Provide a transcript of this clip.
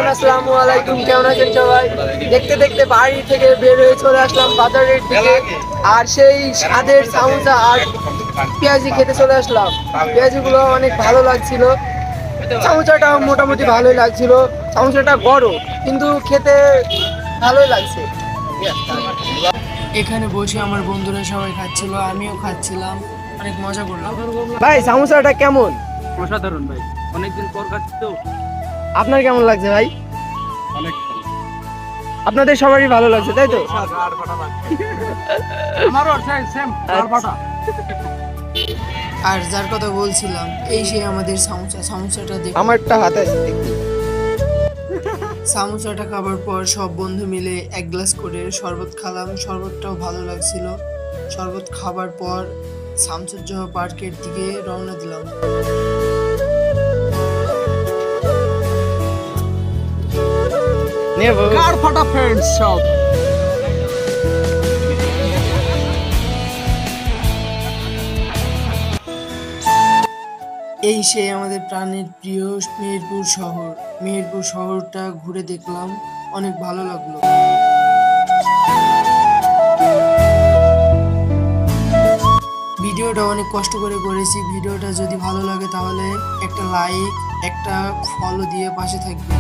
Everyone, আসসালামু আলাইকুম। কেমন আছেন সবাই? দেখতে দেখতে বাড়ি থেকে বের হয়ে চলে আসলাম বাজারের দিকে, আর সেই স্বাদের সামোসা আর পেঁয়াজি খেতে চলে আসলাম। পেঁয়াজিগুলো অনেক ভালো লাগছিল, সামোসাটা মোটামুটি ভালোই লাগছিল। সামোসাটা বড় কিন্তু খেতে ভালোই লাগছে। এখানে বসে আমার বন্ধুরা সবাই খাচ্ছিল, আমিও খাচ্ছিলাম, অনেক মজা করলাম। ভাই, সামোসাটা কেমন? অসাধারণ ভাই, অনেকদিন পর খাচ্ছি তো। আপনার কেমন লাগছে ভাই? অনেক ভালো। আপনাদের সবারই ভালো লাগছে, তাই তো? আমারও সেম ফাটা। আর যার কথা বলছিলাম, এই সেই আমাদের সামোসাটা দেখুন। আমারটা হাতে আছে, দেখুন। সামোসাটা খাবার পর সব বন্ধু মিলে এক গ্লাস করে শরবত খেলাম। শরবতটাও ভালো লাগছিল। শরবত খাবার পর শামসুজ্জোহা পার্কের দিকে রওনা দিলাম। কার ফাটা ফ্রেন্ডস সব। এই সেই আমাদের প্রাণের প্রিয় মেহেরপুর শহর। মেহেরপুর শহরটা ঘুরে দেখলাম, অনেক ভালো লাগলো। ভিডিওটা অনেক কষ্ট করে করেছি। ভিডিওটা যদি ভালো লাগে তাহলে একটা লাইক, একটা ফলো দিয়ে পাশে থাকবে।